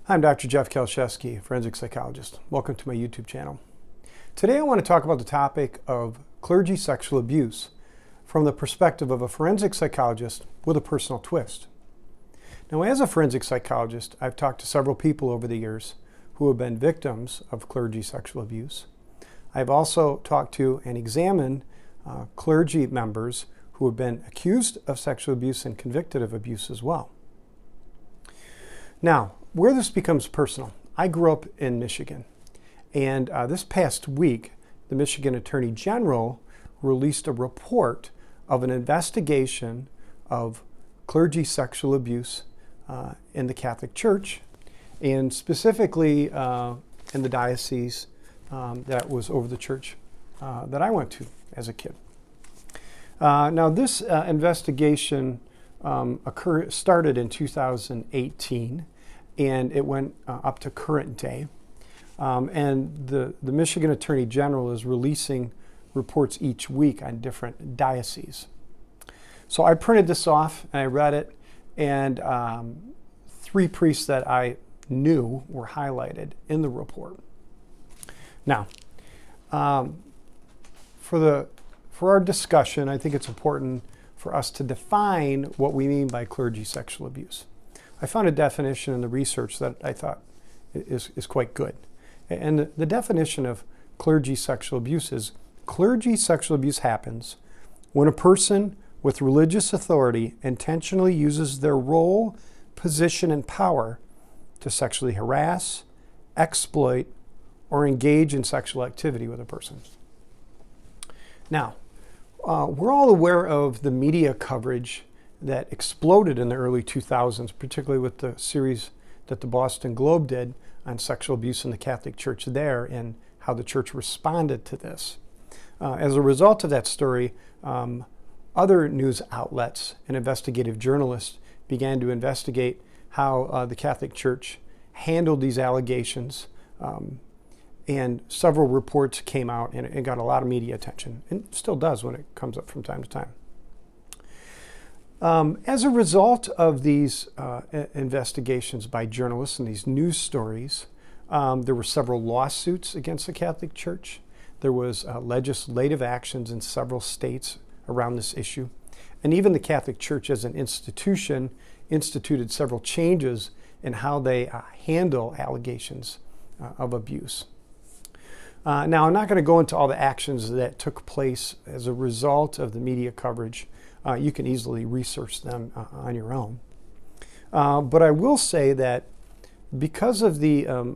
I'm Dr. Jeff Kieliszewski, forensic psychologist. Welcome to my YouTube channel. Today I want to talk about the topic of clergy sexual abuse from the perspective of a forensic psychologist with a personal twist. Now, as a forensic psychologist, I've talked to several people over the years who have been victims of clergy sexual abuse. I've also talked to and examined clergy members who have been accused of sexual abuse and convicted of abuse as well. Now, where this becomes personal, I grew up in Michigan, and this past week, the Michigan Attorney General released a report of an investigation of clergy sexual abuse in the Catholic Church, and specifically in the diocese that was over the church that I went to as a kid. Now, this investigation started in 2018. And it went up to current day. And the Michigan Attorney General is releasing reports each week on different dioceses. So I printed this off and I read it, and 3 priests that I knew were highlighted in the report. Now, for our discussion, I think it's important for us to define what we mean by clergy sexual abuse. I found a definition in the research that I thought is quite good. And the definition of clergy sexual abuse is: clergy sexual abuse happens when a person with religious authority intentionally uses their role, position, and power to sexually harass, exploit, or engage in sexual activity with a person. Now, we're all aware of the media coverage that exploded in the early 2000s, particularly with the series that the Boston Globe did on sexual abuse in the Catholic Church there and how the church responded to this. As a result of that story, other news outlets and investigative journalists began to investigate how the Catholic Church handled these allegations, and several reports came out and it got a lot of media attention, and still does when it comes up from time to time. As a result of these investigations by journalists and these news stories, there were several lawsuits against the Catholic Church. There was legislative actions in several states around this issue. And even the Catholic Church as an institution instituted several changes in how they handle allegations of abuse. Now, I'm not going to go into all the actions that took place as a result of the media coverage. You can easily research them on your own. But I will say that because of the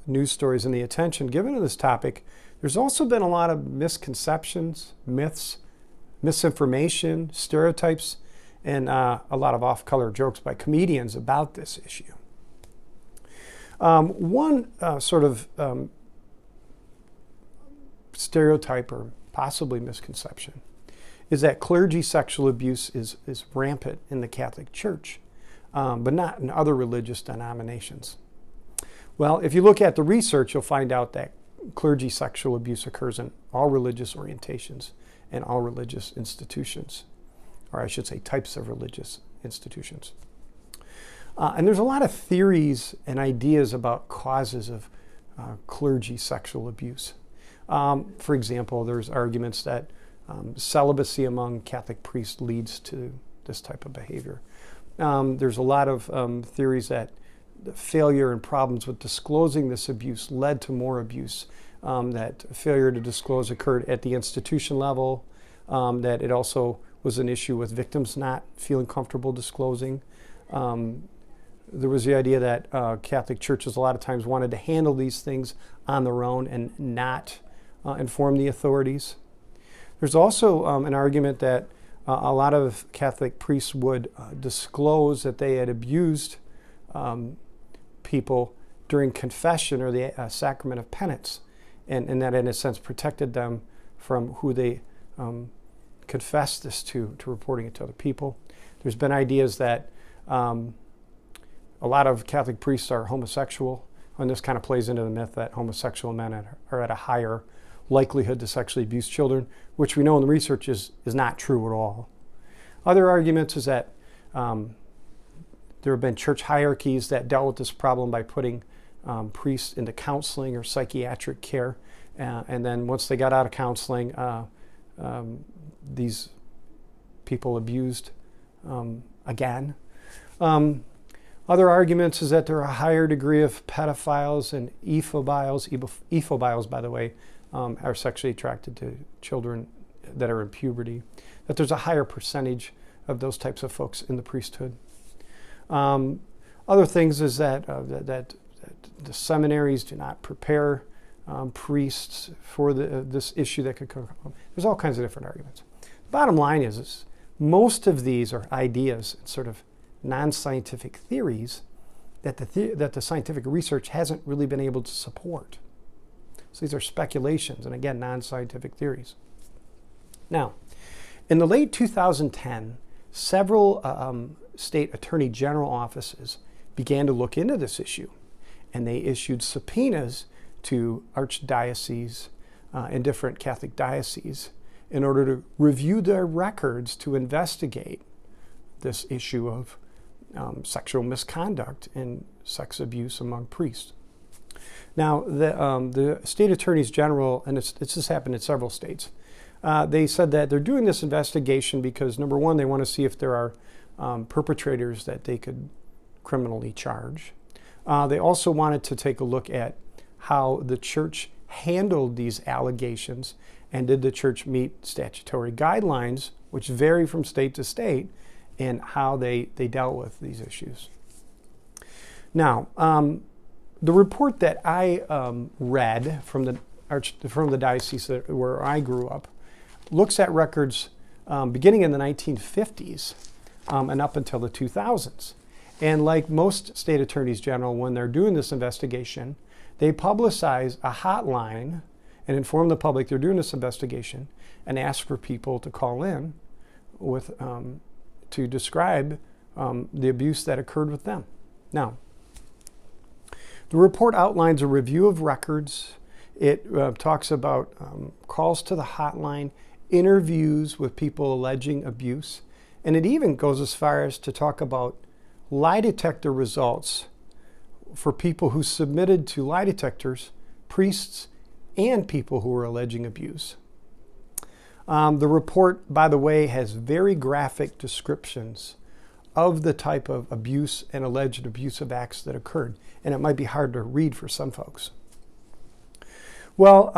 news stories and the attention given to this topic, there's also been a lot of misconceptions, myths, misinformation, stereotypes, and a lot of off-color jokes by comedians about this issue. One sort of stereotype or possibly misconception is that clergy sexual abuse is rampant in the Catholic Church, but not in other religious denominations. Well, if you look at the research, you'll find out that clergy sexual abuse occurs in all religious orientations and all religious institutions, or I should say types of religious institutions. And there's a lot of theories and ideas about causes of clergy sexual abuse. For example, there's arguments that celibacy among Catholic priests leads to this type of behavior. There's a lot of theories that the failure and problems with disclosing this abuse led to more abuse, that failure to disclose occurred at the institution level, that it also was an issue with victims not feeling comfortable disclosing. There was the idea that Catholic churches a lot of times wanted to handle these things on their own and not inform the authorities. There's also an argument that a lot of Catholic priests would disclose that they had abused people during confession or the sacrament of penance, and that in a sense protected them from who they confessed this to reporting it to other people. There's been ideas that a lot of Catholic priests are homosexual, and this kind of plays into the myth that homosexual men are at a higher likelihood to sexually abuse children, which we know in the research is not true at all. Other arguments is that There have been church hierarchies that dealt with this problem by putting priests into counseling or psychiatric care. And then once they got out of counseling, these people abused again. Other arguments is that there are a higher degree of pedophiles and ephobiles. Ephobiles, by the way, are sexually attracted to children that are in puberty. That there's a higher percentage of those types of folks in the priesthood. Other things is that the seminaries do not prepare priests for this issue that could come. There's all kinds of different arguments. Bottom line is most of these are ideas, sort of non-scientific theories that the scientific research hasn't really been able to support. So these are speculations, and again, non-scientific theories. Now, in the late 2010, several state attorney general offices began to look into this issue, and they issued subpoenas to archdioceses and different Catholic dioceses in order to review their records to investigate this issue of sexual misconduct and sex abuse among priests. Now, the state attorneys general, and it's just happened in several states, they said that they're doing this investigation because, number one, they want to see if there are perpetrators that they could criminally charge. They also wanted to take a look at how the church handled these allegations, and did the church meet statutory guidelines, which vary from state to state, and how they dealt with these issues. Now, the report that I read from the diocese where I grew up looks at records beginning in the 1950s and up until the 2000s. And like most state attorneys general, when they're doing this investigation, they publicize a hotline and inform the public they're doing this investigation and ask for people to call in with to describe the abuse that occurred with them. Now, the report outlines a review of records. It talks about calls to the hotline, interviews with people alleging abuse, and it even goes as far as to talk about lie detector results for people who submitted to lie detectors, priests, and people who were alleging abuse. The report, by the way, has very graphic descriptions of the type of abuse and alleged abusive acts that occurred, and it might be hard to read for some folks. Well,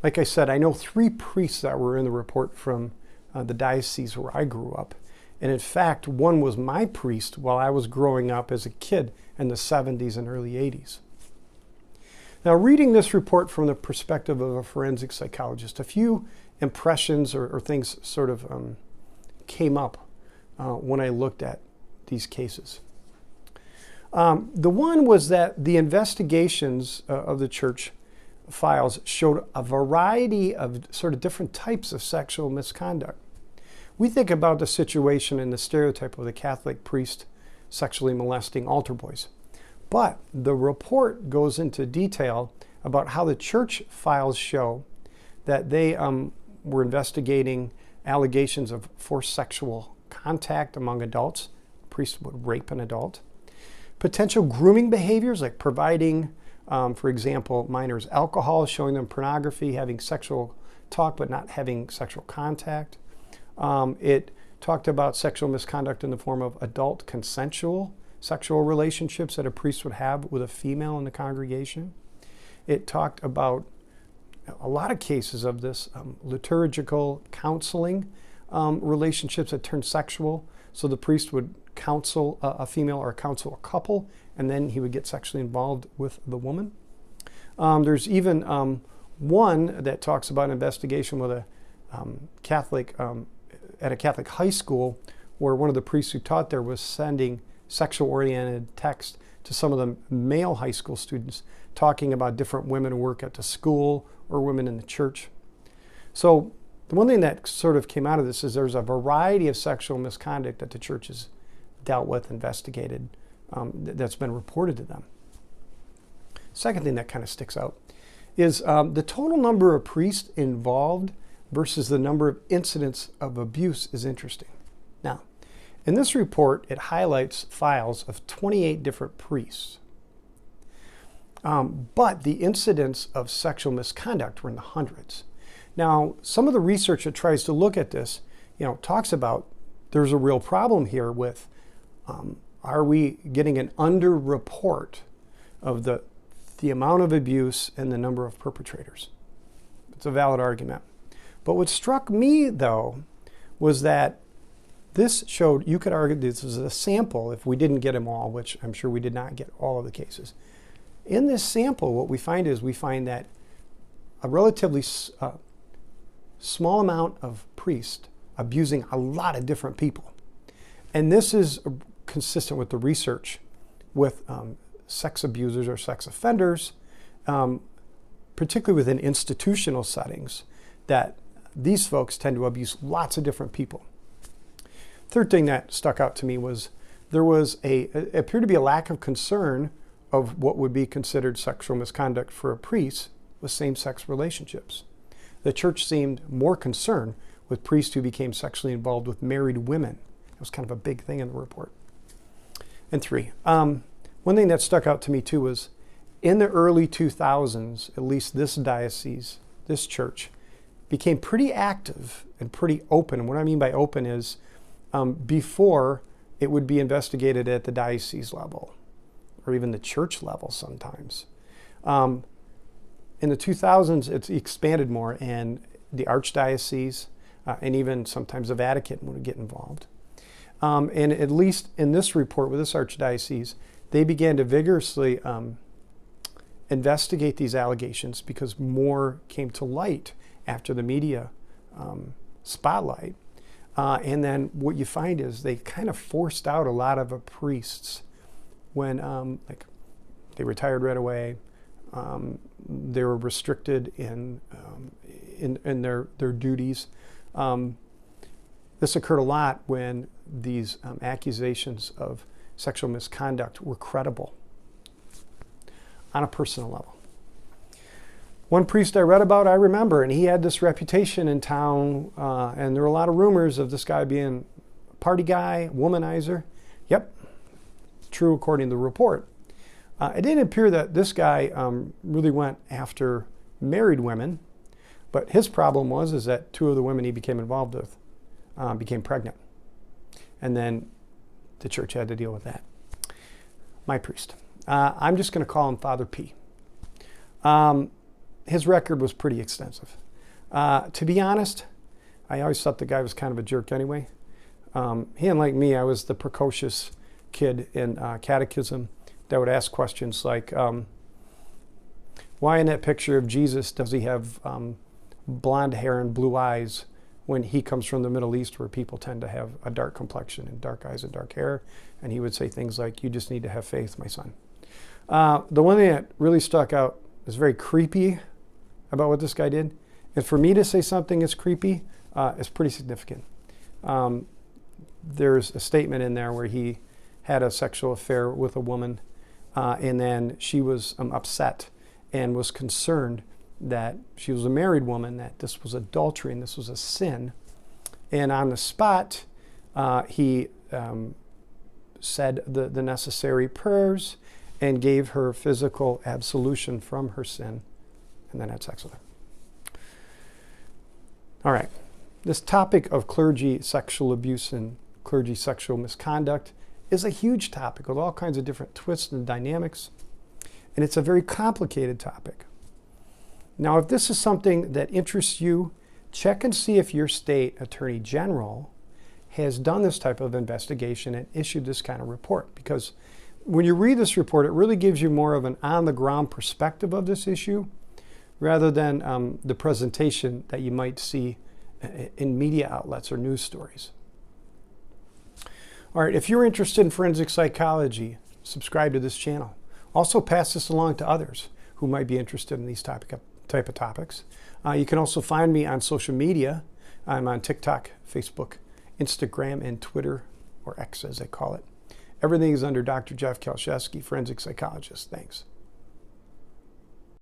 like I said, I know 3 priests that were in the report from the diocese where I grew up, and in fact, one was my priest while I was growing up as a kid in the 70s and early 80s. Now, reading this report from the perspective of a forensic psychologist, a few impressions or things sort of came up when I looked at these cases. The one was that the investigations of the church files showed a variety of sort of different types of sexual misconduct. We think about the situation in the stereotype of the Catholic priest sexually molesting altar boys. But the report goes into detail about how the church files show that they were investigating allegations of forced sexual contact among adults. Priests would rape an adult. Potential grooming behaviors like providing, for example, minors alcohol, showing them pornography, having sexual talk but not having sexual contact. It talked about sexual misconduct in the form of adult consensual sexual relationships that a priest would have with a female in the congregation. It talked about a lot of cases of this liturgical counseling relationships that turned sexual. So the priest would counsel a female or counsel a couple, and then he would get sexually involved with the woman. There's even one that talks about an investigation with a Catholic at a Catholic high school, where one of the priests who taught there was sending sexual-oriented text to some of the male high school students, talking about different women who work at the school or women in the church. So the one thing that sort of came out of this is there's a variety of sexual misconduct that the church has dealt with, investigated, that's been reported to them. Second thing that kind of sticks out is the total number of priests involved versus the number of incidents of abuse is interesting. Now, In this report, it highlights files of 28 different priests. But the incidents of sexual misconduct were in the hundreds. Now, some of the research that tries to look at this, talks about there's a real problem here with, are we getting an underreport of the amount of abuse and the number of perpetrators? It's a valid argument. But what struck me, though, was that this showed, you could argue this is a sample if we didn't get them all, which I'm sure we did not get all of the cases. In this sample, what we find that a relatively small amount of priests abusing a lot of different people. And this is consistent with the research with sex abusers or sex offenders, particularly within institutional settings, that these folks tend to abuse lots of different people. Third thing that stuck out to me was there appeared to be a lack of concern of what would be considered sexual misconduct for a priest with same-sex relationships. The church seemed more concerned with priests who became sexually involved with married women. It was kind of a big thing in the report. And three, one thing that stuck out to me too was in the early 2000s, at least this diocese, this church, became pretty active and pretty open. And what I mean by open is before it would be investigated at the diocese level or even the church level sometimes. In the 2000s, it's expanded more, and the archdiocese and even sometimes the Vatican would get involved. And at least in this report with this archdiocese, they began to vigorously investigate these allegations because more came to light after the media spotlight. And then what you find is they kind of forced out a lot of priests when they retired right away. They were restricted in their duties. This occurred a lot when these accusations of sexual misconduct were credible on a personal level. One priest I read about, I remember, and he had this reputation in town, and there were a lot of rumors of this guy being a party guy, womanizer. Yep, true according to the report. It didn't appear that this guy really went after married women, but his problem was that two of the women he became involved with became pregnant. And then the church had to deal with that. My priest. I'm just going to call him Father P. His record was pretty extensive. To be honest, I always thought the guy was kind of a jerk anyway. He didn't like me. I was the precocious kid in catechism that would ask questions like, why in that picture of Jesus does he have blonde hair and blue eyes when he comes from the Middle East where people tend to have a dark complexion and dark eyes and dark hair? And he would say things like, you just need to have faith, my son. The one thing that really stuck out is very creepy about what this guy did. And for me to say something is creepy is pretty significant. There's a statement in there where he had a sexual affair with a woman, and then she was upset and was concerned that she was a married woman, that this was adultery and this was a sin. And on the spot, he said the necessary prayers and gave her physical absolution from her sin, and then had sex with her. All right, this topic of clergy sexual abuse and clergy sexual misconduct is a huge topic with all kinds of different twists and dynamics, and it's a very complicated topic. Now, if this is something that interests you, check and see if your state attorney general has done this type of investigation and issued this kind of report, because when you read this report, it really gives you more of an on-the-ground perspective of this issue rather than the presentation that you might see in media outlets or news stories. All right, if you're interested in forensic psychology, subscribe to this channel. Also pass this along to others who might be interested in these type of topics. You can also find me on social media. I'm on TikTok, Facebook, Instagram, and Twitter, or X as they call it. Everything is under Dr. Jeff Kieliszewski, forensic psychologist. Thanks.